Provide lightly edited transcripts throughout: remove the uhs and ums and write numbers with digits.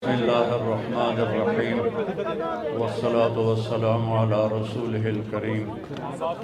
بسم اللہ الرحمن الرحیم والصلاة والسلام علی رسولہ الکریم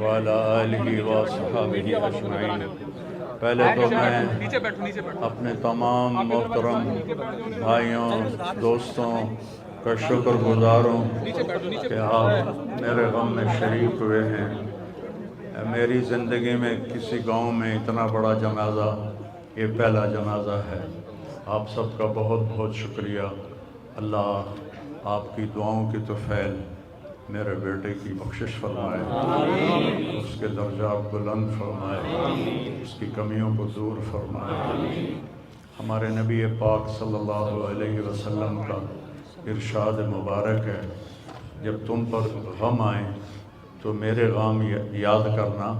وعلی آلہ وصحبہ اجمعین۔ پہلے تو میں اپنے تمام محترم بھائیوں دوستوں کا شکر گزار ہوں کہ آپ میرے غم میں شریک ہوئے ہیں۔ میری زندگی میں کسی گاؤں میں اتنا بڑا جنازہ یہ پہلا جنازہ ہے۔ آپ سب کا بہت بہت شکریہ۔ اللہ آپ کی دعاؤں کی طفیل میرے بیٹے کی بخشش فرمائے، اس کے درجات بلند فرمائے، اس کی کمیوں کو دور فرمائے۔ ہمارے نبی پاک صلی اللہ علیہ وسلم کا ارشاد مبارک ہے، جب تم پر غم آئے تو میرے غم یاد کرنا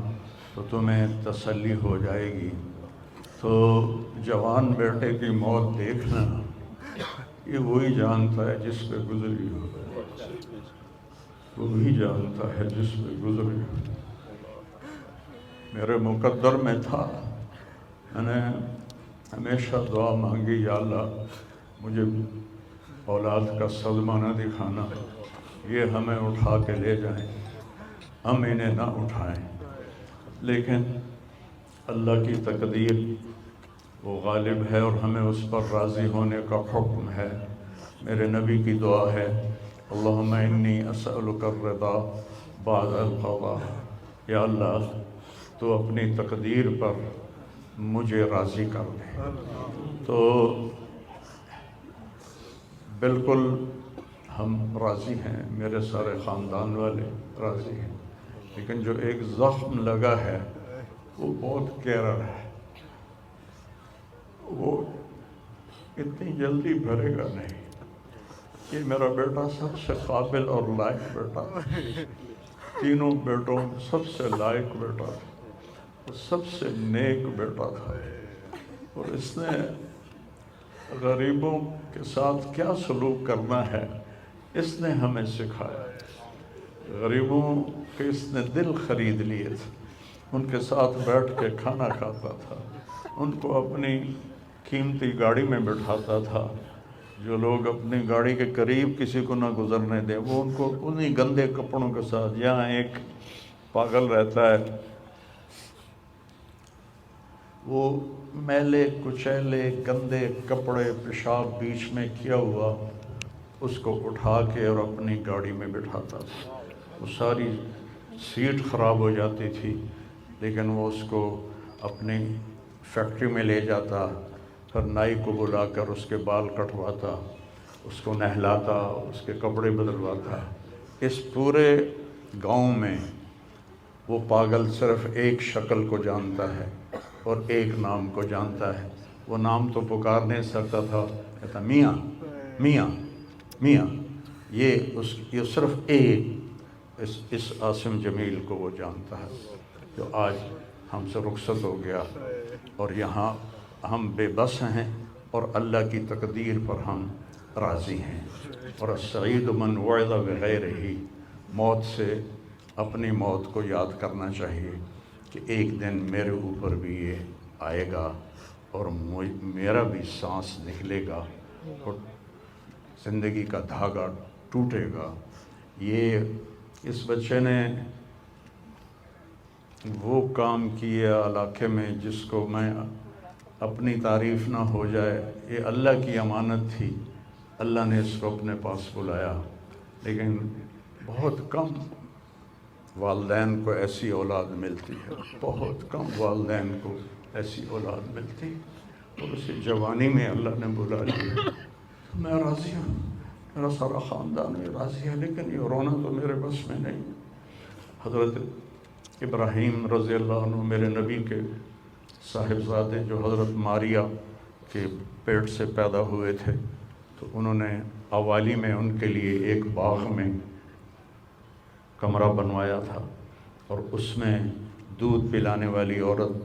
تو تمہیں تسلی ہو جائے گی۔ تو جوان بیٹے کی موت دیکھنا یہ وہی جانتا ہے جس پہ گزری ہو، وہی جانتا ہے جس پہ گزری ہو۔ میرے مقدر میں تھا، میں نے ہمیشہ دعا مانگی، یا اللہ مجھے اولاد کا صدمہ نہ دکھانا، یہ ہمیں اٹھا کے لے جائیں، ہم انہیں نہ اٹھائیں۔ لیکن اللہ کی تقدیر وہ غالب ہے اور ہمیں اس پر راضی ہونے کا حکم ہے۔ میرے نبی کی دعا ہے، اللہم انی اسألک الرضا بعد القضاء، یا اللہ تو اپنی تقدیر پر مجھے راضی کر دے۔ تو بالکل ہم راضی ہیں، میرے سارے خاندان والے راضی ہیں، لیکن جو ایک زخم لگا ہے وہ بہت گہرا ہے، وہ اتنی جلدی بھرے گا نہیں۔ یہ میرا بیٹا سب سے قابل اور لائق بیٹا تھا، تینوں بیٹوں میں سب سے لائق بیٹا تھا، سب سے نیک بیٹا تھا، اور اس نے غریبوں کے ساتھ کیا سلوک کرنا ہے اس نے ہمیں سکھایا۔ غریبوں کے اس نے دل خرید لیے تھے، ان کے ساتھ بیٹھ کے کھانا کھاتا تھا، ان کو اپنی قیمتی گاڑی میں بٹھاتا تھا۔ جو لوگ اپنی گاڑی کے قریب کسی کو نہ گزرنے دیں، وہ ان کو انہی گندے کپڑوں کے ساتھ، یہاں ایک پاگل رہتا ہے، وہ میلے کچیلے گندے کپڑے پیشاب بیچ میں کیا ہوا اس کو اٹھا کے اور اپنی گاڑی میں بٹھاتا تھا۔ وہ ساری سیٹ خراب ہو جاتی تھی، لیکن وہ اس کو اپنی فیکٹری میں لے جاتا، پھر نائی کو بلا کر اس کے بال کٹواتا، اس کو نہلاتا، اس کے کپڑے بدلواتا۔ اس پورے گاؤں میں وہ پاگل صرف ایک شکل کو جانتا ہے اور ایک نام کو جانتا ہے۔ وہ نام تو پکار نہیں سکتا تھا، کہتا میاں میاں میاں۔ یہ صرف ایک اس عاصم جمیل کو وہ جانتا ہے، جو آج ہم سے رخصت ہو گیا، اور یہاں ہم بے بس ہیں اور اللہ کی تقدیر پر ہم راضی ہیں۔ اور السعید من وعظ بغیرہ، موت سے اپنی موت کو یاد کرنا چاہیے کہ ایک دن میرے اوپر بھی یہ آئے گا اور میرا بھی سانس نکلے گا اور زندگی کا دھاگا ٹوٹے گا۔ یہ اس بچے نے وہ کام کیا علاقے میں جس کو میں اپنی تعریف نہ ہو جائے، یہ اللہ کی امانت تھی، اللہ نے اس کو اپنے پاس بلایا۔ لیکن بہت کم والدین کو ایسی اولاد ملتی ہے، بہت کم والدین کو ایسی اولاد ملتی، اور اسے جوانی میں اللہ نے بلا لیا۔ میں راضی ہوں، میرا سارا خاندان بھی راضی ہے، لیکن یہ رونا تو میرے بس میں نہیں۔ حضرت ابراہیم رضی اللہ عنہ میرے نبی کے صاحبزادے، جو حضرت ماریہ کے پیٹ سے پیدا ہوئے تھے، تو انہوں نے اوالی میں ان کے لیے ایک باغ میں کمرہ بنوایا تھا، اور اس میں دودھ پلانے والی عورت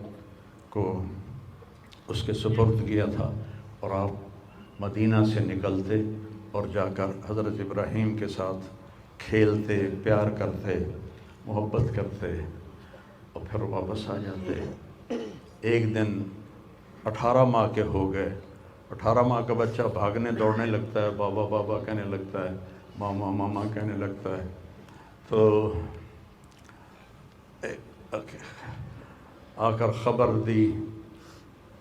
کو اس کے سپرد کیا تھا، اور آپ مدینہ سے نکلتے اور جا کر حضرت ابراہیم کے ساتھ کھیلتے، پیار کرتے، محبت کرتے، اور پھر واپس آ جاتے۔ ایک دن 18 ماہ کے ہو گئے، 18 ماہ کا بچہ بھاگنے دوڑنے لگتا ہے، بابا بابا کہنے لگتا ہے، ماما ماما کہنے لگتا ہے. تو آ کر خبر دی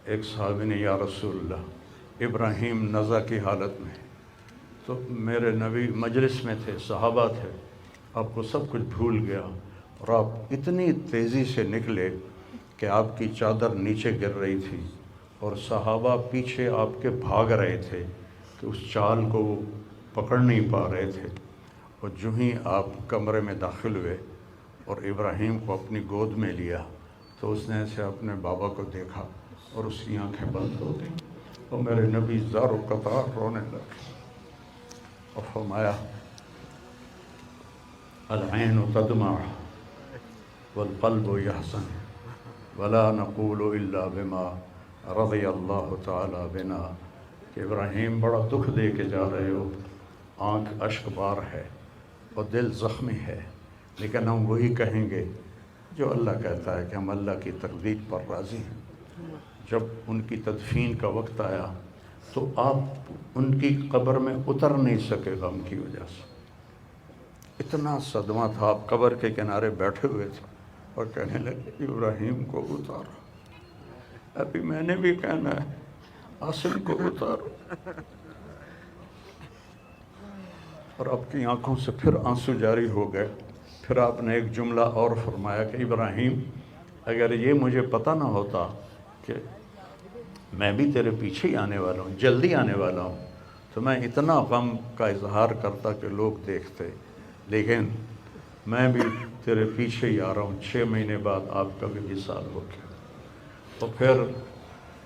ایک صحابی نے، یا رسول اللہ ابراہیم نزع کی حالت میں. تو میرے نبی مجلس میں تھے، صحابہ تھے، آپ کو سب کچھ بھول گیا اور آپ اتنی تیزی سے نکلے کہ آپ کی چادر نیچے گر رہی تھی اور صحابہ پیچھے آپ کے بھاگ رہے تھے کہ اس چال کو وہ پکڑ نہیں پا رہے تھے. اور جو ہی آپ کمرے میں داخل ہوئے اور ابراہیم کو اپنی گود میں لیا تو اس نے ایسے اپنے بابا کو دیکھا اور اس کی آنکھیں بند ہو گئیں اور میرے نبی زار و قطار رونے لگے اور فرمایا العین تدمع والقلب یحزن ولا نقول الا بما رضی اللہ تعالی بنا. کہ ابراہیم بڑا دکھ دے کے جا رہے ہو، آنکھ اشک بار ہے اور دل زخمی ہے، لیکن ہم وہی کہیں گے جو اللہ کہتا ہے کہ ہم اللہ کی تقدیر پر راضی ہیں. جب ان کی تدفین کا وقت آیا تو آپ ان کی قبر میں اتر نہیں سکے غم کی وجہ سے. اتنا صدمہ تھا، آپ قبر کے کنارے بیٹھے ہوئے تھے اور کہنے لگے ابراہیم کو اتارو. ابھی میں نے بھی کہنا ہے عاصم کو اتارو. اور آپ کی آنکھوں سے پھر آنسو جاری ہو گئے. پھر آپ نے ایک جملہ اور فرمایا کہ ابراہیم اگر یہ مجھے پتہ نہ ہوتا کہ میں بھی تیرے پیچھے ہی آنے والا ہوں، جلدی آنے والا ہوں، تو میں اتنا غم کا اظہار کرتا کہ لوگ دیکھتے، لیکن میں بھی تیرے پیچھے ہی آ رہا ہوں. 6 مہینے بعد آپ کا بھی وصال ہو گیا. تو پھر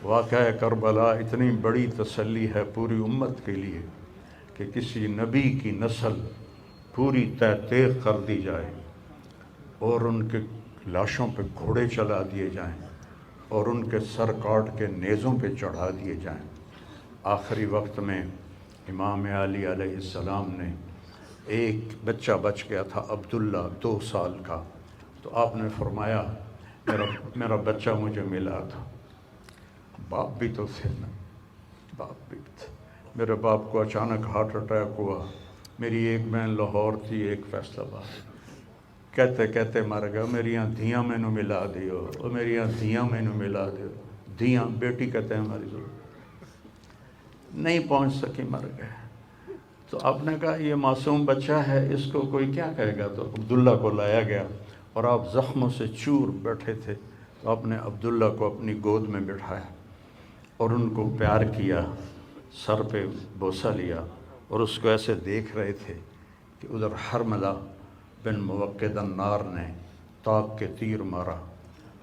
واقعہ کربلا اتنی بڑی تسلی ہے پوری امت کے لیے کہ کسی نبی کی نسل پوری تیغ کر دی جائے اور ان کے لاشوں پہ گھوڑے چلا دیے جائیں اور ان کے سر کاٹ کے نیزوں پہ چڑھا دیے جائیں. آخری وقت میں امام علی علیہ السلام نے، ایک بچہ بچ گیا تھا عبداللہ 2 سال کا، تو آپ نے فرمایا میرا بچہ مجھے ملا تھا. باپ بھی تو تھے نا، باپ بھی تھے. میرے باپ کو اچانک ہارٹ اٹیک ہوا. میری ایک بہن لاہور تھی، ایک فیصل آباد، کہتے کہتے مر گیا. میریاں دھیاں مینوں ملا دیو، اور میریاں دھیاں مینوں ملا دیو. دھیاں بیٹی کہتے ہیں ہماری ضرورت نہیں پہنچ سکی، مر گئے. تو آپ نے کہا یہ معصوم بچہ ہے، اس کو کوئی کیا کہے گا. تو عبداللہ کو لایا گیا اور آپ زخموں سے چور بیٹھے تھے. تو آپ نے عبداللہ کو اپنی گود میں بٹھایا اور ان کو پیار کیا، سر پہ بوسہ لیا اور اس کو ایسے دیکھ رہے تھے کہ ادھر حرملہ بن موقد النار نے طاق کے تیر مارا.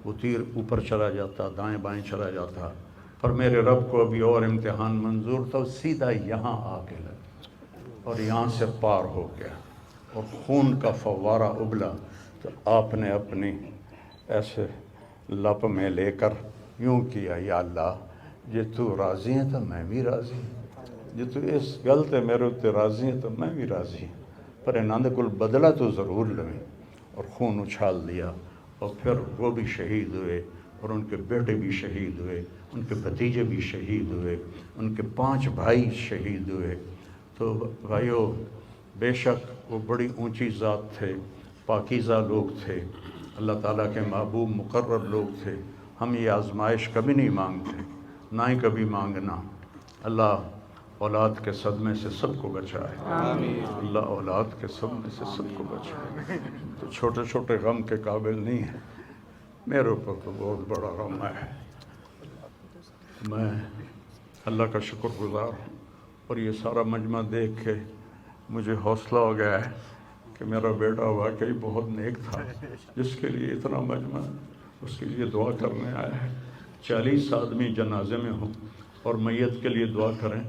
وہ تیر اوپر چلا جاتا، دائیں بائیں چلا جاتا، پر میرے رب کو ابھی اور امتحان منظور تھا، سیدھا یہاں آ کے لگا اور یہاں سے پار ہو گیا اور خون کا فوارہ ابلا. تو آپ نے اپنی ایسے لپ میں لے کر یوں کیا، یا اللہ جے تو راضی ہیں تو میں بھی راضی ہوں، جے تو اس گل تے میرے تے راضی ہیں تو میں بھی راضی ہوں، پر انہاں دے کول بدلہ تو ضرور لویں. اور خون اچھال دیا اور پھر وہ بھی شہید ہوئے اور ان کے بیٹے بھی شہید ہوئے، ان کے بھتیجے بھی شہید ہوئے، ان کے 5 بھائی شہید ہوئے. تو بھائیو، بے شک وہ بڑی اونچی ذات تھے، پاکیزہ لوگ تھے، اللہ تعالیٰ کے محبوب مقرب لوگ تھے. ہم یہ آزمائش کبھی نہیں مانگتے، نہ ہی کبھی مانگنا. اللہ اولاد کے صدمے سے سب کو بچائے، اللہ اولاد کے صدمے سے سب کو بچائے. تو چھوٹے چھوٹے غم کے قابل نہیں ہیں، میرے اوپر تو بہت بڑا غم ہے. میں اللہ کا شکر گزار ہوں اور یہ سارا مجمع دیکھ کے مجھے حوصلہ ہو گیا ہے کہ میرا بیٹا واقعی بہت نیک تھا، جس کے لیے اتنا مجمع اس کے لیے دعا کرنے آیا ہے. 40 آدمی جنازے میں ہوں اور میت کے لیے دعا کریں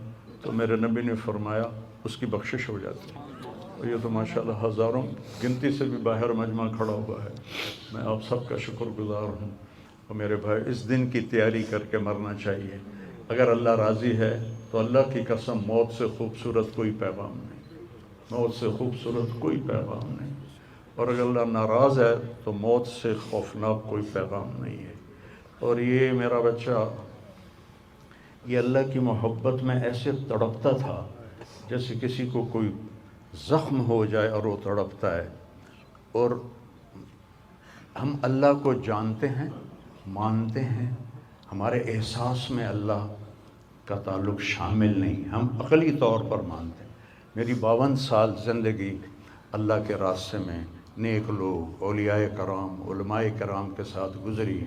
تو میرے نبی نے فرمایا اس کی بخشش ہو جاتی ہے. اور یہ تو ماشاءاللہ ہزاروں گنتی سے بھی باہر مجمع کھڑا ہوا ہے. میں آپ سب کا شکر گزار ہوں. اور میرے بھائی، اس دن کی تیاری کر کے مرنا چاہیے. اگر اللہ راضی ہے تو اللہ کی قسم موت سے خوبصورت کوئی پیغام نہیں، موت سے خوبصورت کوئی پیغام نہیں. اور اگر اللہ ناراض ہے تو موت سے خوفناک کوئی پیغام نہیں ہے. اور یہ میرا بچہ یہ اللہ کی محبت میں ایسے تڑپتا تھا جیسے کسی کو کوئی زخم ہو جائے اور وہ تڑپتا ہے. اور ہم اللہ کو جانتے ہیں، مانتے ہیں، ہمارے احساس میں اللہ کا تعلق شامل نہیں، ہم عقلی طور پر مانتے ہیں. میری 52 سال زندگی اللہ کے راستے میں نیک لوگ، اولیاء کرام، علماء کرام کے ساتھ گزری.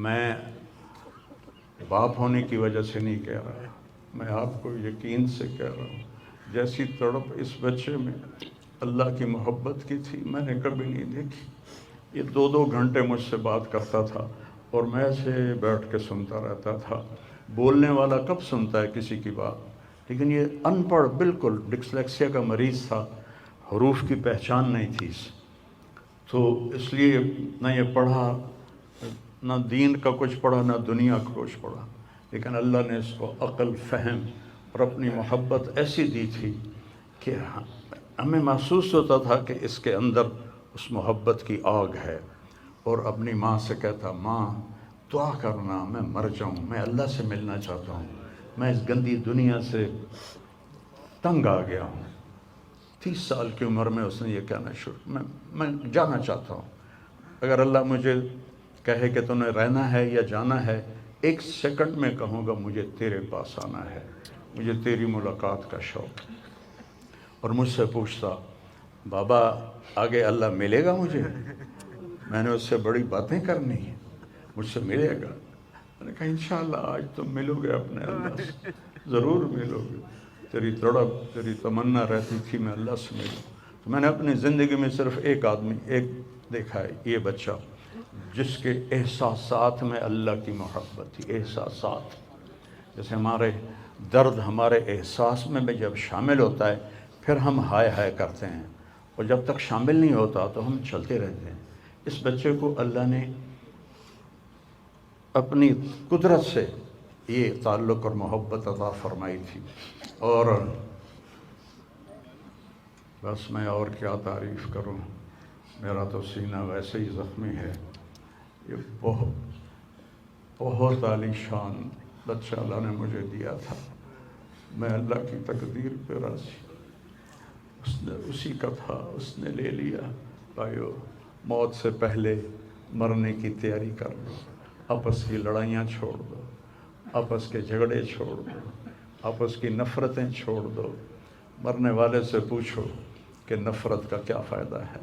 میں باپ ہونے کی وجہ سے نہیں کہہ رہا، میں آپ کو یقین سے کہہ رہا ہوں، جیسی تڑپ اس بچے میں اللہ کی محبت کی تھی میں نے کبھی نہیں دیکھی. یہ 2 گھنٹے مجھ سے بات کرتا تھا اور میں ایسے بیٹھ کے سنتا رہتا تھا. بولنے والا کب سنتا ہے کسی کی بات، لیکن یہ ان پڑھ، بالکل ڈسلیکسیا کا مریض تھا، حروف کی پہچان نہیں تھی تو اس لیے نہ یہ پڑھا، نہ دین کا کچھ پڑھا، نہ دنیا کا کچھ پڑھا. لیکن اللہ نے اس کو عقل، فہم اور اپنی محبت ایسی دی تھی کہ ہمیں محسوس ہوتا تھا کہ اس کے اندر اس محبت کی آگ ہے. اور اپنی ماں سے کہتا، ماں دعا کرنا میں مر جاؤں، میں اللہ سے ملنا چاہتا ہوں، میں اس گندی دنیا سے تنگ آ گیا ہوں. 30 سال کی عمر میں اس نے یہ کہنا شروع، میں جانا چاہتا ہوں. اگر اللہ مجھے کہے کہ تمہیں رہنا ہے یا جانا ہے، 1 سیکنڈ میں کہوں گا مجھے تیرے پاس آنا ہے، مجھے تیری ملاقات کا شوق. اور مجھ سے پوچھتا، بابا آگے اللہ ملے گا مجھے؟ میں نے اس سے بڑی باتیں کرنی ہیں، مجھ سے ملے گا؟ میں نے کہا انشاءاللہ آج تم ملو گے اپنے اللہ سے، ضرور ملو گے. تیری تڑپ، تیری تمنا رہتی تھی میں اللہ سے ملوں. تو میں نے اپنی زندگی میں صرف ایک آدمی دیکھا ہے، یہ بچہ جس کے احساسات میں اللہ کی محبت تھی. احساسات جیسے ہمارے درد ہمارے احساس میں جب شامل ہوتا ہے پھر ہم ہائے ہائے کرتے ہیں، اور جب تک شامل نہیں ہوتا تو ہم چلتے رہتے ہیں. اس بچے کو اللہ نے اپنی قدرت سے یہ تعلق اور محبت عطا فرمائی تھی. اور بس میں اور کیا تعریف کروں، میرا تو سینہ ویسے ہی زخمی ہے. یہ بہت عالی شان بچہ اللہ نے مجھے دیا تھا. میں اللہ کی تقدیر پہ راضی، اس نے اسی کا تھا، اس نے لے لیا. بھائیو، موت سے پہلے مرنے کی تیاری کر لو، آپس کی لڑائیاں چھوڑ دو، آپس کے جھگڑے چھوڑ دو، آپس کی نفرتیں چھوڑ دو. مرنے والے سے پوچھو کہ نفرت کا کیا فائدہ ہے،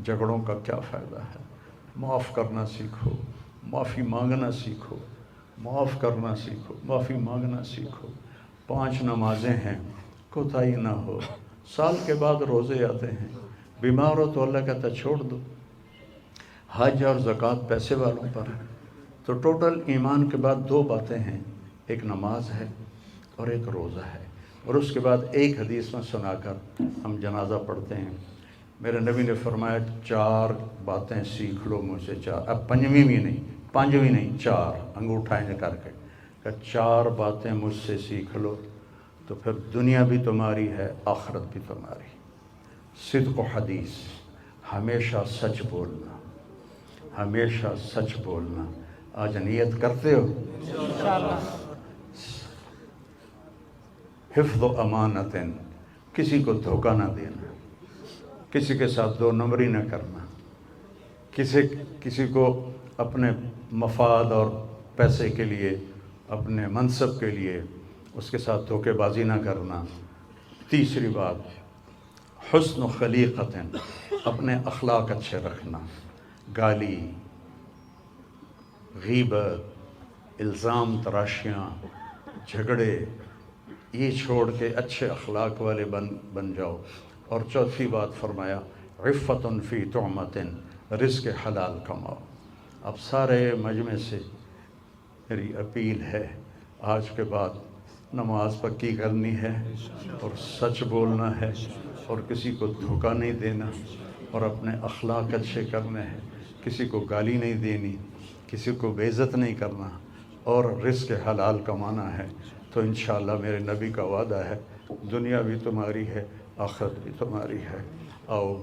جھگڑوں کا کیا فائدہ ہے. معاف کرنا سیکھو، معافی مانگنا سیکھو، معاف کرنا سیکھو، معافی مانگنا سیکھو. 5 نمازیں ہیں، کوتاہی نہ ہو. سال کے بعد روزے آتے ہیں، بیمار ہو تو اللہ کہتا چھوڑ دو. حج اور زکوٰۃ پیسے والوں پر ہے. تو ٹوٹل ایمان کے بعد 2 باتیں ہیں، ایک نماز ہے اور ایک روزہ ہے. اور اس کے بعد ایک حدیث میں سنا کر ہم جنازہ پڑھتے ہیں. میرے نبی نے فرمایا 4 باتیں سیکھ لو مجھ سے. 4، اب 5ویں بھی نہیں، 5ویں نہیں، 4 انگوٹھا ایسے کر کے کہ 4 باتیں مجھ سے سیکھ لو تو پھر دنیا بھی تمہاری ہے، آخرت بھی تمہاری. صدق و حدیث، ہمیشہ سچ بولنا، ہمیشہ سچ بولنا. آج نیت کرتے ہو؟ حفظ و امانت، کسی کو دھوکہ نہ دینا، کسی کے ساتھ 2 نمبری نہ کرنا، کسی کو اپنے مفاد اور پیسے کے لیے، اپنے منصب کے لیے اس کے ساتھ دھوکے بازی نہ کرنا. تیسری بات حسن و خلیقت، اپنے اخلاق اچھے رکھنا. گالی، غیبت، الزام تراشیاں، جھگڑے، یہ چھوڑ کے اچھے اخلاق والے بن جاؤ. اور چوتھی بات فرمایا عفت فی طعمت، رزق حلال کماؤ. اب سارے مجمع سے میری اپیل ہے، آج کے بعد نماز پکی کرنی ہے اور سچ بولنا ہے اور کسی کو دھوکہ نہیں دینا اور اپنے اخلاق اچھے کرنے ہیں. کسی کو گالی نہیں دینی، کسی کو بے عزت نہیں کرنا اور رزق حلال کمانا ہے. تو انشاءاللہ میرے نبی کا وعدہ ہے دنیا بھی تمہاری ہے، آخرت بھی تمہاری ہے. آؤ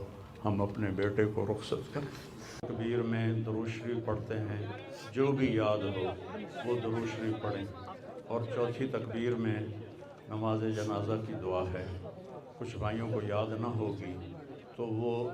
ہم اپنے بیٹے کو رخصت کریں. تکبیر میں درود شریف پڑھتے ہیں، جو بھی یاد ہو وہ درود شریف پڑھیں. اور چوتھی تکبیر میں نماز جنازہ کی دعا ہے. کچھ بھائیوں کو یاد نہ ہوگی تو وہ